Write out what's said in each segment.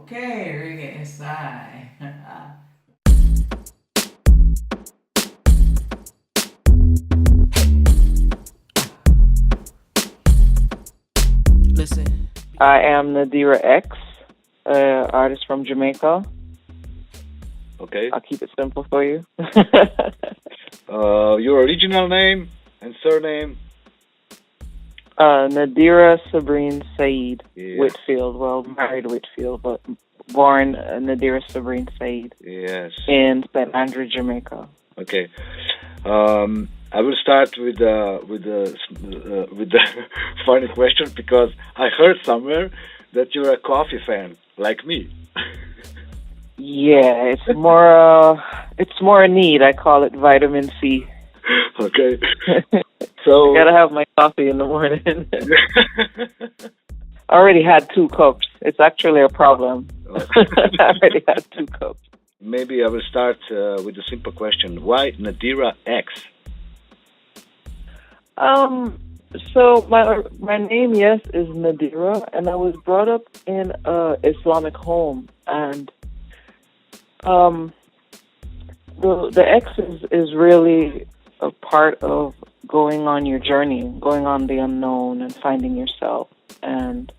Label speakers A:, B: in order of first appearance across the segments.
A: Okay, Reggae.Si. Listen.
B: I am Nadirah X, artist from Jamaica.
C: Okay.
B: I'll keep it simple for you.
C: Your original name and surname?
B: Nadirah Sabrine Said
C: Yeah.
B: Whitfield. Well, married Whitfield, but born Nadirah Sabrine Said
C: Yes.
B: in St. Andrew, Jamaica.
C: Okay. I will start with the funny question because I heard somewhere that you're a coffee fan like me.
B: Yeah, it's more a need. I call it vitamin C.
C: Okay. So
B: I gotta have my coffee in the morning. I already had 2 cups. It's actually a problem. I already had 2 cups.
C: maybe I will start with a simple question. Why Nadirah X?
B: So my name, yes, is Nadirah, and I was brought up in a Islamic home, and the X is really a part of going on your journey, going on the unknown and finding yourself. And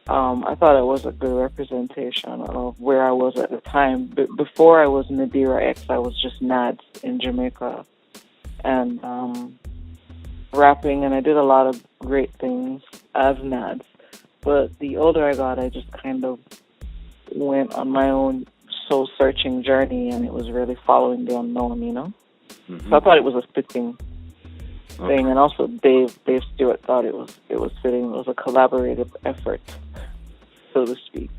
B: I thought it was a good representation of where I was at the time. But before I was Nadirah X, I was just Nads in Jamaica, and rapping, and I did a lot of great things as Nads. But the older I got, I just kind of went on my own soul-searching journey, and it was really following the unknown, you know? Mm-hmm. So I thought it was a fitting thing, and also Dave Stewart thought it was fitting. It was a collaborative effort, so to speak,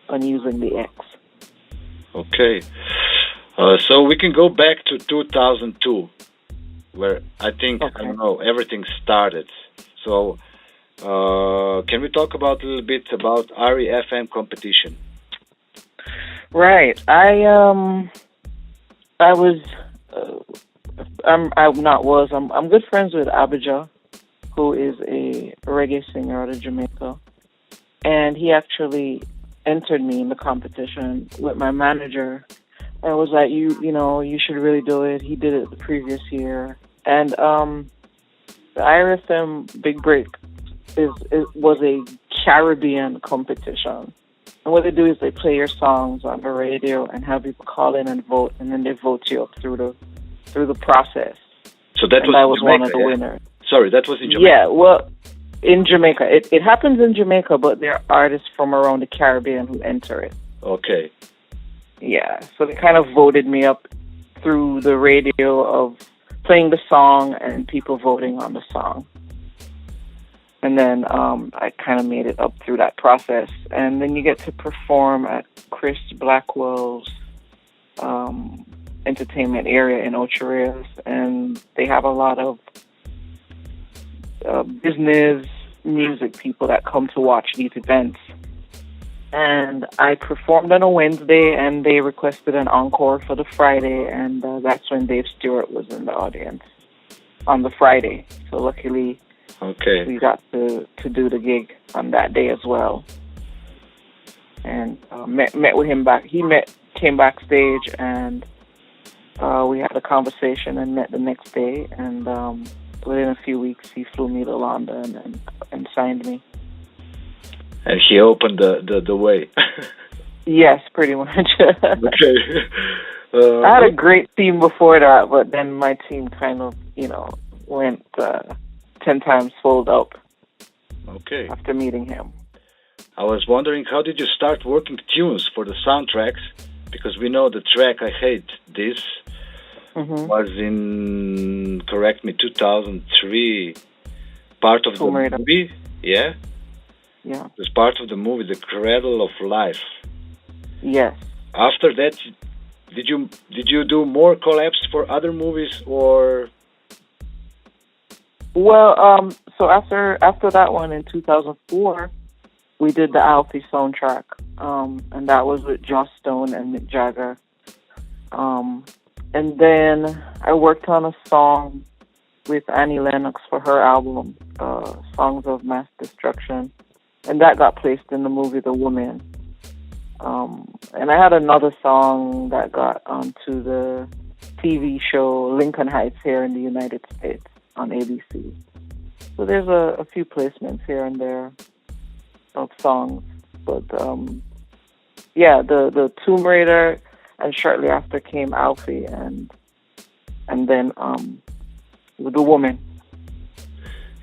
B: on using the X.
C: Okay. So we can go back to 2002, where I think, I don't know, everything started. So can we talk about a little bit about REFM competition?
B: Right. I'm good friends with Abijah, who is a reggae singer out of Jamaica. And he actually entered me in the competition with my manager. And was like, you should really do it. He did it the previous year. And the RFM Big Break was a Caribbean competition. And what they do is they play your songs on the radio and have people call in and vote, and then they vote you up through the process.
C: So that
B: and
C: was
B: I was
C: Jamaica,
B: one of the winners.
C: Sorry, that was in Jamaica.
B: Yeah, well, in Jamaica. It happens in Jamaica, but there are artists from around the Caribbean who enter it.
C: Okay.
B: Yeah, so they kind of voted me up through the radio of playing the song and people voting on the song. And then I kind of made it up through that process. And then you get to perform at Chris Blackwell's entertainment area in Ocho Rios. And they have a lot of business music people that come to watch these events. And I performed on a Wednesday, and they requested an encore for the Friday. And that's when Dave Stewart was in the audience on the Friday. So luckily...
C: Okay.
B: we got to do the gig on that day as well, and met with him back. Came backstage, and we had a conversation and met the next day. And within a few weeks, he flew me to London and signed me.
C: And he opened the way.
B: Yes, pretty much.
C: Okay.
B: I had a great team before that, but then my team kind of, went 10 times fold up.
C: Okay.
B: After meeting him.
C: I was wondering, how did you start working tunes for the soundtracks? Because we know the track I Hate This was in, correct me, 2003, part of the movie. Yeah?
B: Yeah.
C: It was part of the movie, The Cradle of Life.
B: Yes.
C: After that, did you do more collabs for other movies, or...
B: Well, so after that one in 2004, we did the Alfie soundtrack, and that was with Joss Stone and Mick Jagger. And then I worked on a song with Annie Lennox for her album, Songs of Mass Destruction, and that got placed in the movie The Woman. And I had another song that got onto the TV show Lincoln Heights here in the United States on ABC. So there's a few placements here and there of songs. But yeah, the Tomb Raider, and shortly after came Alfie, and then The Woman.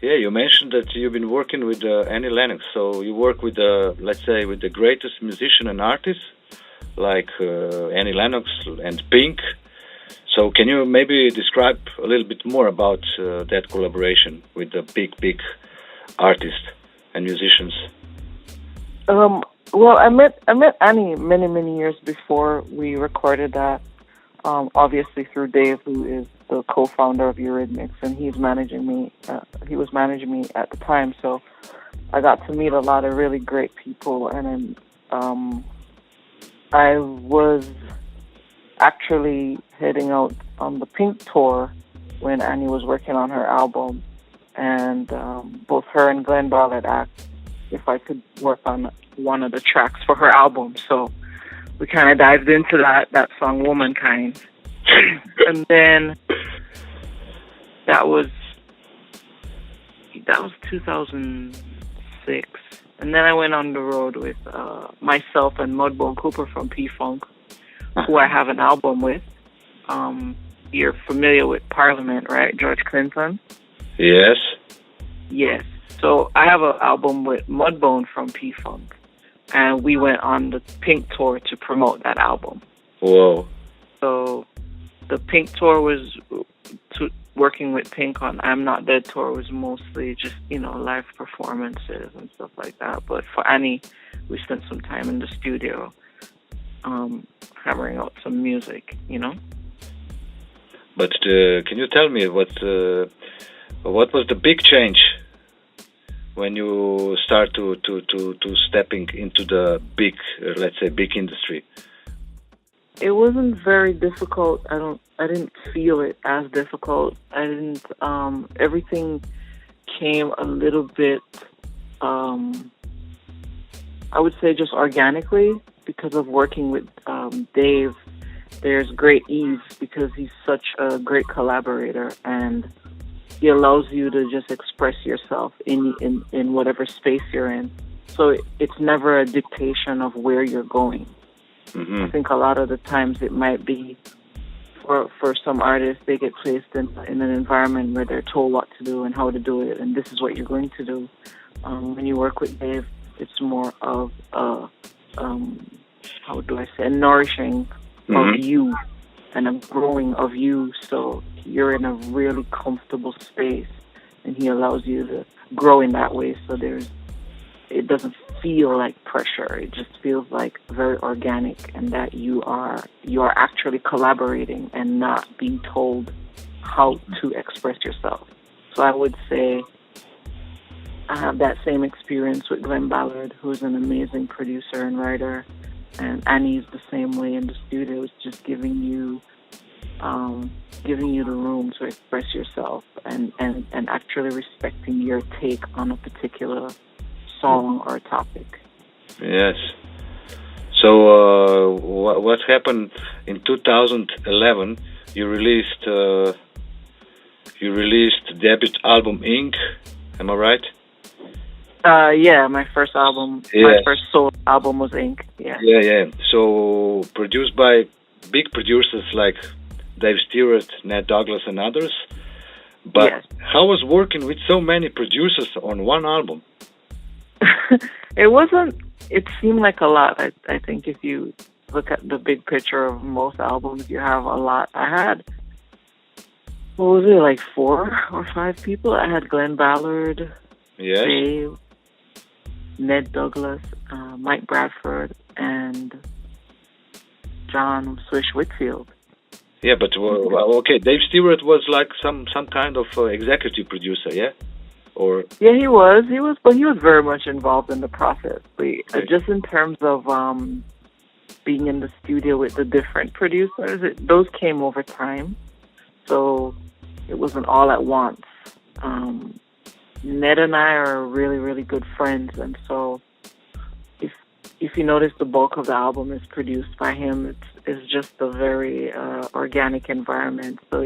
C: Yeah, you mentioned that you've been working with Annie Lennox. So you work with let's say, with the greatest musician and artists like Annie Lennox and Pink. So can you maybe describe a little bit more about that collaboration with the big artists and musicians?
B: Well, I met Annie many years before we recorded that. Obviously through Dave, who is the co-founder of Eurythmics, and he was managing me at the time. So I got to meet a lot of really great people, and I was actually heading out on the Pink tour when Annie was working on her album, and both her and Glenn Ballard asked if I could work on one of the tracks for her album. So we kind of dived into that song Womankind. And then that was 2006. And then I went on the road with myself and Mudbone Cooper from P-Funk, who I have an album with. You're familiar with Parliament, right? George Clinton?
C: Yes.
B: Yes. So I have an album with Mudbone from P-Funk, and we went on the Pink tour to promote that album.
C: Whoa.
B: So the Pink tour was working with Pink on I'm Not Dead tour was mostly just, live performances and stuff like that. But for Annie, we spent some time in the studio hammering out some music,
C: But can you tell me what was the big change when you start to stepping into the big, let's say, big industry?
B: It wasn't very difficult. I didn't feel it as difficult. Everything came a little bit, I would say just organically, because of working with Dave. There's great ease because he's such a great collaborator, and he allows you to just express yourself in whatever space you're in. So it's never a dictation of where you're going. Mm-hmm. I think a lot of the times it might be for some artists, they get placed in an environment where they're told what to do and how to do it, and this is what you're going to do. When you work with Dave, it's more of a nourishing of you and a growing of you, so you're in a really comfortable space, and he allows you to grow in that way. So it doesn't feel like pressure. It just feels like very organic, and that you are actually collaborating and not being told how to express yourself. So I would say I have that same experience with Glenn Ballard, who's an amazing producer and writer, and Annie's the same way in the studio. It's just giving you the room to express yourself and actually respecting your take on a particular song or topic. Yes.
C: So what happened in 2011? You released debut album Ink. Am I right?
B: Yeah, my first album, my first solo album was Ink. Yeah.
C: Yeah. So produced by big producers like Dave Stewart, Ned Douglas, and others. But yes. How was working with so many producers on one album?
B: It seemed like a lot. I think if you look at the big picture of most albums, you have a lot. I had, what was it, like 4 or 5 people? I had Glenn Ballard,
C: yes.
B: Dave, Ned Douglas, Mike Bradford, and John Swish Whitfield.
C: Yeah, but okay, Dave Stewart was like some kind of executive producer, yeah? Or
B: yeah, he was, but he was very much involved in the process. Just in terms of being in the studio with the different producers, those came over time, so it wasn't all at once. Ned and I are really, really good friends, and so if you notice, the bulk of the album is produced by him. It's just a very organic environment. So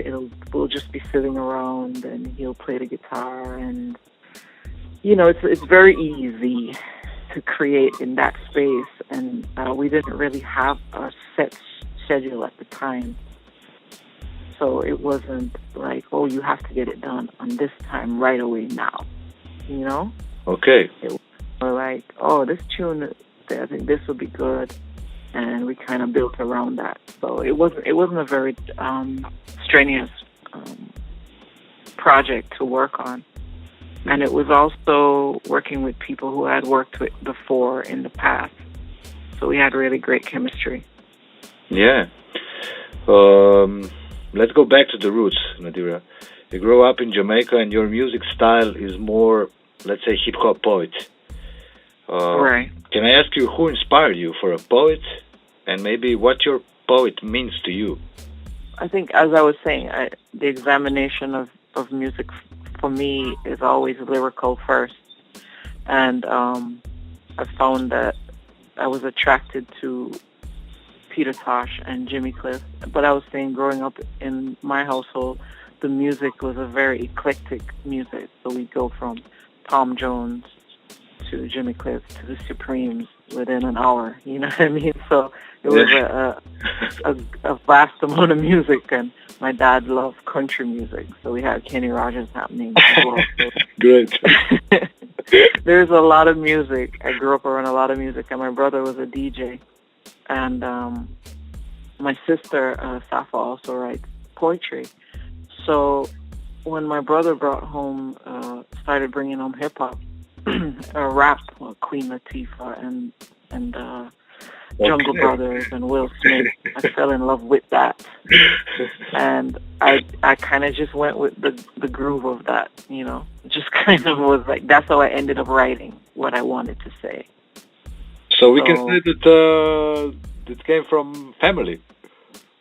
B: we'll just be sitting around, and he'll play the guitar, and it's very easy to create in that space. And we didn't really have a set schedule at the time, so it wasn't like, oh, you have to get it done on this time right away now.
C: Okay.
B: It was more like, oh, this tune, I think this would be good, and we kind of built around that. So it wasn't a very strenuous project to work on, and it was also working with people who I had worked with before in the past. So we had really great chemistry.
C: Yeah. Let's go back to the roots, Nadirah. You grew up in Jamaica, and your music style is more, let's say, hip-hop poet.
B: Right.
C: Can I ask you who inspired you for a poet, and maybe what your poet means to you?
B: I think, as I was saying, the examination of music for me is always lyrical first. And I found that I was attracted to Peter Tosh and Jimmy Cliff. But I was saying, growing up in my household, the music was a very eclectic music. So we go from Tom Jones to Jimmy Cliff to the Supremes within an hour. You know what I mean? So it was a vast amount of music, and my dad loved country music, so we had Kenny Rogers happening as well.
C: Great.
B: There's a lot of music. I grew up around a lot of music, and my brother was a DJ, and my sister Safa also writes poetry. So when my brother started bringing home hip hop, rap, Queen Latifah and Jungle Brothers and Will Smith, I fell in love with that, and I kind of just went with the groove of that, just kind of was like, that's how I ended up writing what I wanted to say.
C: So we can say that it came from family,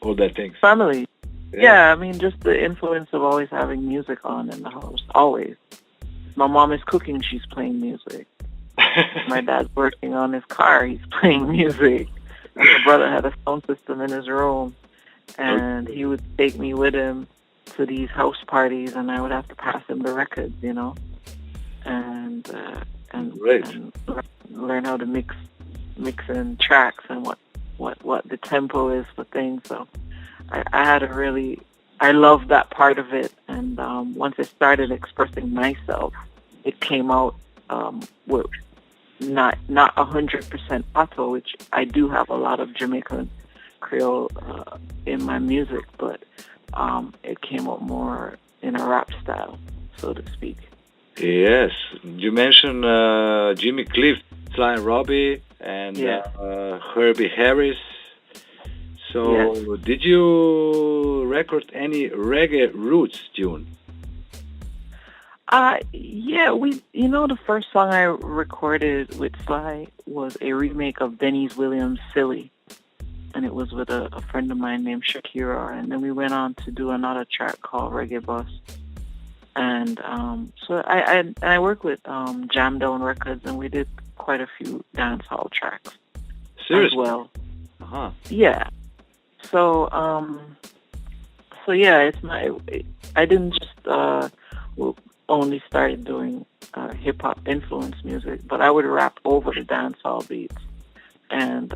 C: all that things.
B: Family. Yeah, I mean, just the influence of always having music on in the house, always. My mom is cooking, she's playing music. My dad's working on his car, he's playing music. And my brother had a sound system in his room, and he would take me with him to these house parties, and I would have to pass him the records, and learn how to mix in tracks and what the tempo is for things. So I loved that part of it, and once I started expressing myself, it came out with not 100% Pato, which I do have a lot of Jamaican Creole in my music, but it came out more in a rap style, so to speak.
C: Yes, you mentioned Jimmy Cliff, Sly and Robbie, and Herbie Harris. So, Did you record any reggae roots tune? The first song I recorded with Sly was a remake of Denny's Williams' Silly, and it was with a friend of mine named Shakira, and then we went on to do another track called Reggae Bus. And so I worked with Jam Down Records, and we did quite a few dancehall tracks. Seriously?
B: As well.
C: Uh-huh.
B: Yeah. So I didn't just only started doing hip hop influenced music, but I would rap over the dancehall beats. And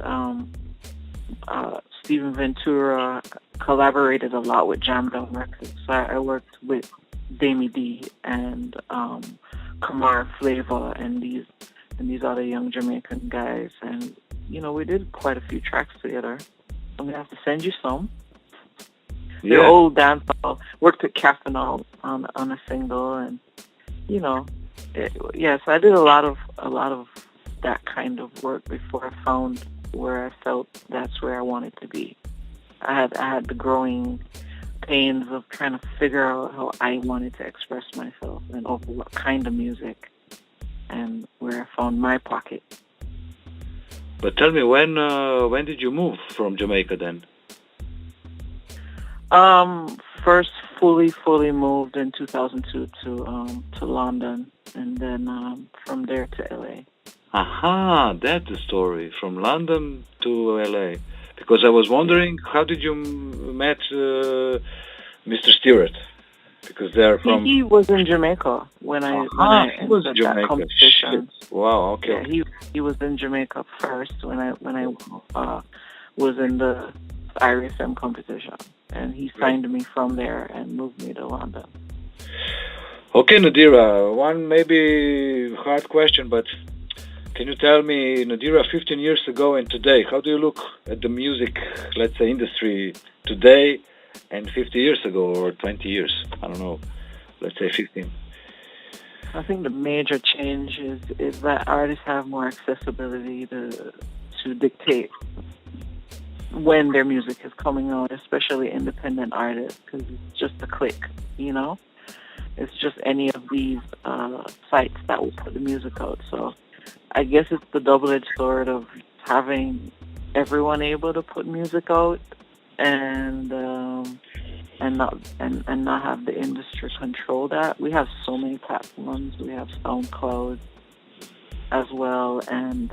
B: Steven Ventura collaborated a lot with Jam Down Records. So I worked with Damie D and Kamar Flavor and these other young Jamaican guys, and we did quite a few tracks together. I'm gonna have to send you some. Yeah. The old dancehall. Worked with Cafanol on a single, and so I did a lot of that kind of work before I found where I felt that's where I wanted to be. I had the growing pains of trying to figure out how I wanted to express myself and over what kind of music, and where I found my pocket.
C: But tell me, when did you move from Jamaica then?
B: First fully moved in 2002 to London, and then from there to LA.
C: Aha, that's the story from London to LA. Because I was wondering, how did you met Mr. Stewart? Because they're from.
B: He was in Jamaica when I
C: He was in
B: entered
C: Jamaica.
B: that competition.
C: Shit. Wow. Okay.
B: Yeah, he was in Jamaica first when I was in the IRSM competition, and he signed me from there and moved me to London.
C: Okay, Nadirah, one maybe hard question, but can you tell me, Nadirah, 15 years ago and today, how do you look at the music, let's say, industry today and 50 years ago or 20 years? I don't know, let's say 15.
B: I think the major change is that artists have more accessibility to dictate when their music is coming out, especially independent artists, because it's just a click, you know? It's just any of these sites that will put the music out. So I guess it's the double-edged sword of having everyone able to put music out and not have the industry control that. We have so many platforms. We have SoundCloud as well, and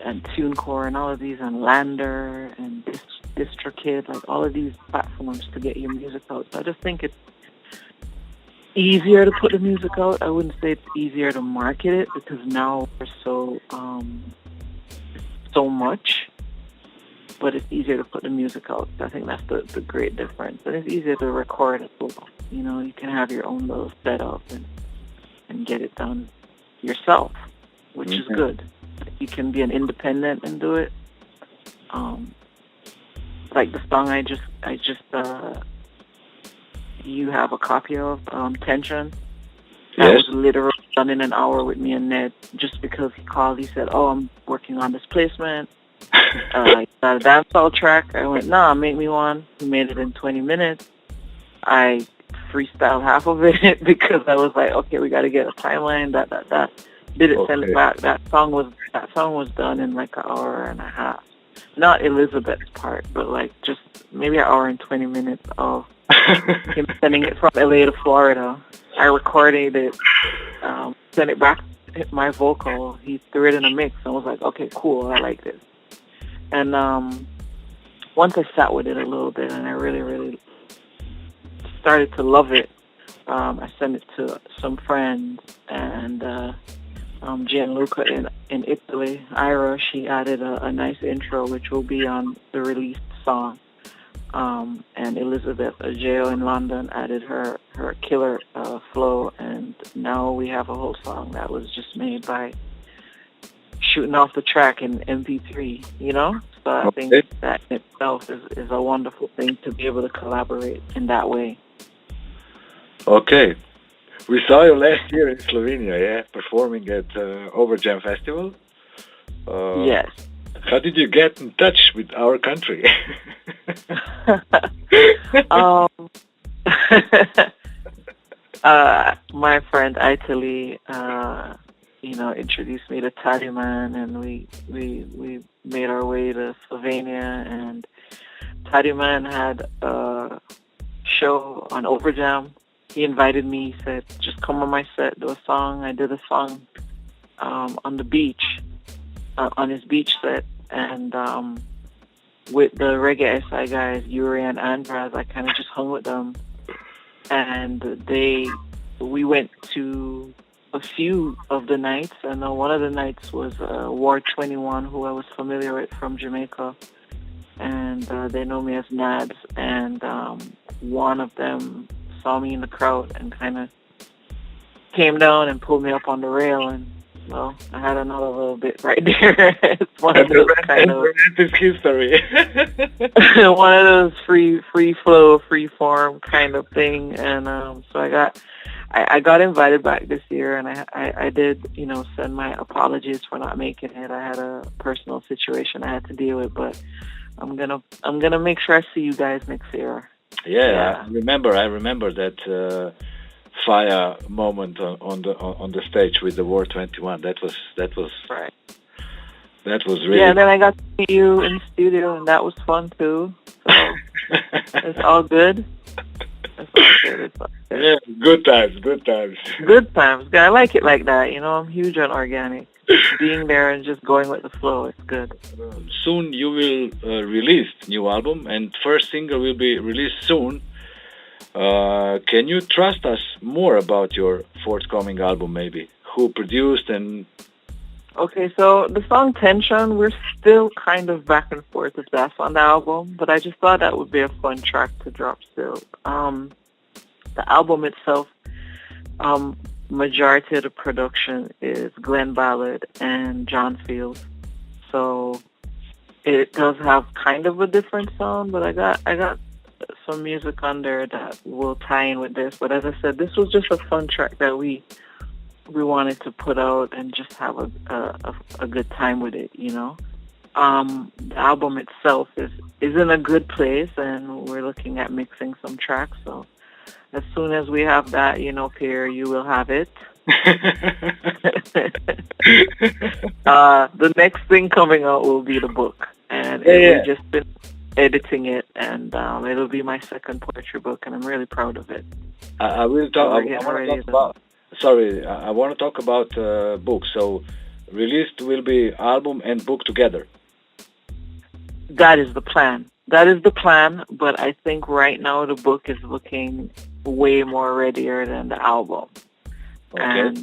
B: TuneCore and all of these, and Lander and DistroKid, like all of these platforms to get your music out. So I just think it's easier to put the music out. I wouldn't say it's easier to market it, because now we're so much, but it's easier to put the music out. I think that's the great difference. And it's easier to record as well. You know, you can have your own little setup and get it done yourself, which is good. You can be an independent and do it. Like the song I just you have a copy of, Tension. That was literally done in an hour with me and Ned, just because he called. He said, "Oh, I'm working on this placement. You got a dancehall track?" I went, "Nah, make me one." He made it in 20 minutes. I freestyled half of it because I was like, okay, we got to get a timeline. That. Did it, send it back. That song was done in like an hour and a half. Not Elizabeth's part, but like just maybe an hour and 20 minutes of him sending it from LA to Florida. I recorded it, sent it back, hit my vocal. He threw it in a mix. I was like, okay, cool, I like this. And once I sat with it a little bit and I really, really started to love it, I sent it to some friends, and Gianluca in Italy, Ira, she added a nice intro, which will be on the released song. And Elizabeth Ajeo in London added her killer flow, and now we have a whole song that was just made by shooting off the track in MP3, you know? So I think that in itself is a wonderful thing to be able to collaborate in that way.
C: Okay. We saw you last year in Slovenia, yeah, performing at Overjam Festival.
B: Yes.
C: How did you get in touch with our country?
B: My friend Italy, introduced me to Tadiman, and we made our way to Slovenia, and Tadiman had a show on Overjam. He invited me, he said, just come on my set, do a song. I did a song on the beach, on his beach set, and with the Reggae.Si guys, Yuri and Andras, I kind of just hung with them, and we went to a few of the nights, and one of the nights was Ward 21, who I was familiar with from Jamaica, and they know me as Nads, and one of them saw me in the crowd and kind of came down and pulled me up on the rail, and well, I had another little bit right there. It's one of those kind of
C: history.
B: one of those free flow, free form kind of thing, and so I got invited back this year, and I did send my apologies for not making it. I had a personal situation I had to deal with, but I'm gonna make sure I see you guys next year.
C: Yeah. I remember that fire moment on the stage with the War 21. That was
B: right.
C: That was really.
B: Yeah, and then I got to meet you in the studio, and that was fun too. So it's all good. It's all good.
C: Yeah, good times.
B: Good times. I like it like that. I'm huge on organic. being there and just going with the flow. It's good.
C: Soon you will release new album, and first single will be released soon. Can you trust us more about your forthcoming album, maybe? Who produced and...
B: Okay, so the song Tension, we're still kind of back and forth if that's on the album, but I just thought that would be a fun track to drop still. The album itself, majority of the production is Glenn Ballard and John Fields. So it does have kind of a different sound, but I got some music on there that will tie in with this. But as I said, this was just a fun track that we wanted to put out and just have a good time with it, you know. The album itself is in a good place, and we're looking at mixing some tracks. So as soon as we have that, you know, Pier, you will have it. The next thing coming out will be the book, and we've just been editing it, and it'll be my second poetry book, and I'm really proud of it.
C: I will talk. I want to talk about book. So released will be album and book together.
B: That is the plan. But I think right now the book is looking way more readier than the album. Okay.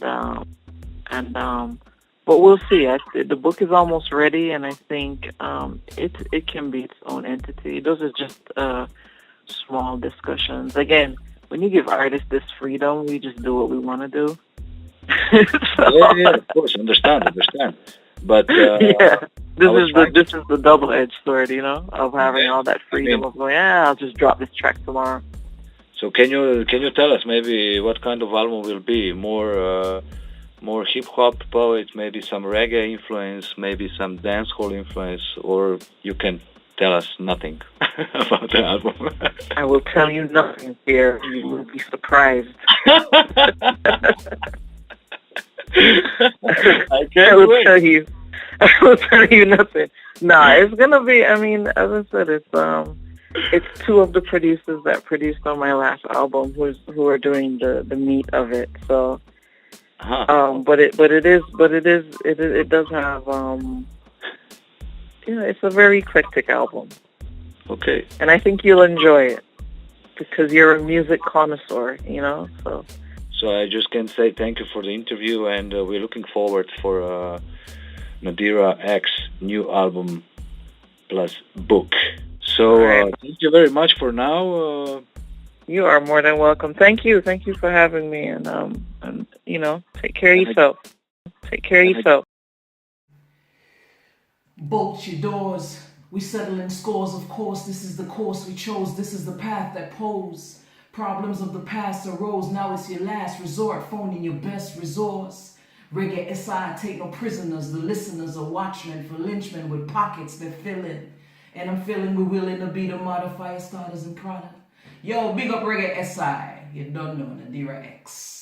B: But we'll see. The book is almost ready, and I think it can be its own entity. Those are just small discussions. Again, when you give artists this freedom, we just do what we want to do.
C: Yeah, of course, understand. But
B: this is the double-edged sword, you know, of having all that freedom of going, I'll just drop this track tomorrow.
C: So can you tell us maybe what kind of album will be? More hip hop poets, maybe some reggae influence, maybe some dancehall influence, or you can tell us nothing about the album?
B: I will tell you nothing here. You will be surprised. I will tell you nothing. Nah, it's gonna be. I mean, as I said, it's two of the producers that produced on my last album who are doing the meat of it. So, but it does have it's a very eclectic album.
C: Okay.
B: And I think you'll enjoy it because you're a music connoisseur, you know.
C: So I just can say thank you for the interview, and we're looking forward for Nadirah X new album plus book. So thank you very much for now.
B: You are more than welcome. Thank you for having me, and you know, take care of yourself.
A: Bolt your doors. We settle in scores, of course. This is the course we chose. This is the path that pose. Problems of the past arose. Now it's your last resort. Phoning your best resource. Reggae.Si, take no prisoners. The listeners are watchmen for lynchmen with pockets that fill in. And I'm feeling we're willing to be the modifier starters and product. Yo, big up Reggae.Si. You don't know Nadirah X.